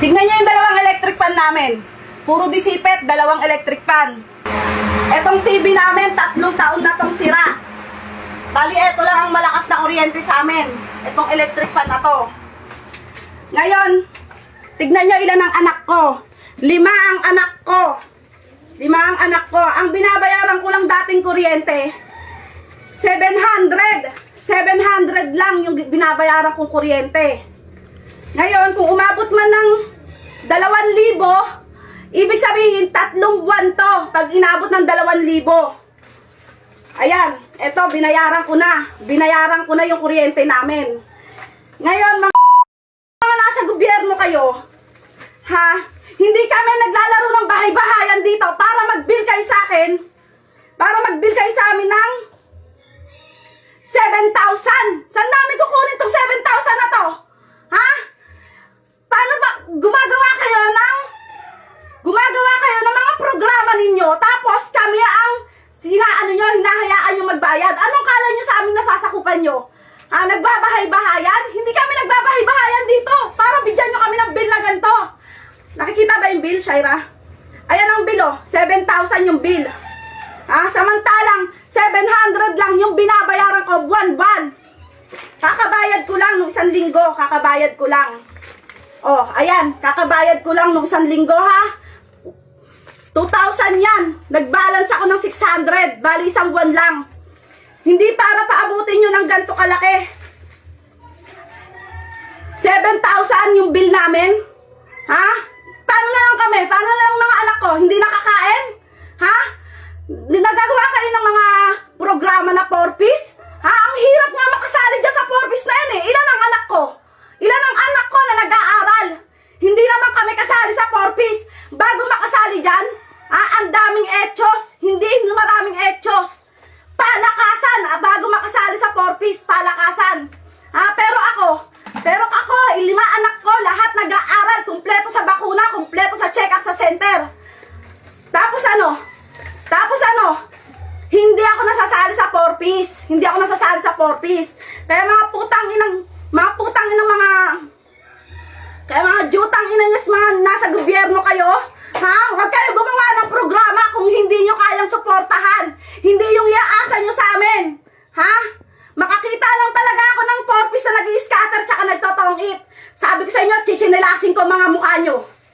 Tignan nyo yung dalawang electric fan namin. Puro disipet, dalawang electric fan. Etong TV namin, 3 taon na tong sira. Bali, eto lang ang malakas na kuryente sa amin. Etong electric fan na to. Ngayon, tignan nyo ilan ang anak ko. 5 ang anak ko. 5 ang anak ko. Ang binabayaran ko lang dating kuryente, 700. 700 lang yung binabayaran kong kuryente. Ngayon, kung umabot man ng 2,000, ibig sabihin, 3 buwan to pag inabot ng 2,000. Ayan, eto, binayaran ko na. Binayaran ko na yung kuryente namin. Ngayon, mga nasa gobyerno kayo, ha? Hindi kami naglalaro ng bahay-bahayan dito para mag-bill kayo sa akin. Para mag-bill kayo sa amin ng 7,000. Saan namin kukunin tong 7,000 na to? Ha? Paano ba gumagawa kayo ng mga programa ninyo, tapos kami ang hinahayaan nyo magbayad? Anong kala nyo sa amin nasasakupan nyo? Ha, nagbabahay-bahayan? Hindi kami nagbabahay-bahayan dito para bigyan nyo kami ng bill na ganito. Nakikita ba yung bill, Shaira? Ayan ang bill, oh. 7,000 yung bill. Ha, samantalang 700 lang yung binabayaran ko buwan-buwan. Kakabayad ko lang nung 1 linggo, kakabayad ko lang. Oh, ayan, kakabayad ko lang nung 1 linggo, ha? 2,000 yan. Nag-balance ako ng 600. Bali, 1 buwan lang. Hindi para paabutin nyo ng ganito kalaki. 7,000 yung bill namin. Ha? Paano na lang kami? Paano na lang mga anak ko? Hindi nakakain? Ha? Nagagawa kayo ng mga programa na 4-piece? Ha? Ang hirap nga makasali dyan sa 4-piece na yan eh. Ilan ang anak ko? Ilan ang anak ko na nag-aaral? Hindi naman kami kasali sa 4-piece. Bago makasali dyan, ang daming etchos. Hindi maraming etchos. Palakasan. Bago makasali sa 4-piece, palakasan. Pero ako, 5 anak ko, lahat nag-aaral. Kumpleto sa bakuna, kumpleto sa check-up sa center. Tapos ano, hindi ako nasasali sa 4-piece. Hindi ako nasasali sa 4-piece. Kaya mga putang inang jutang ina niya mga nasa gobyerno kayo, ha? Huwag kayo gumawa ng programa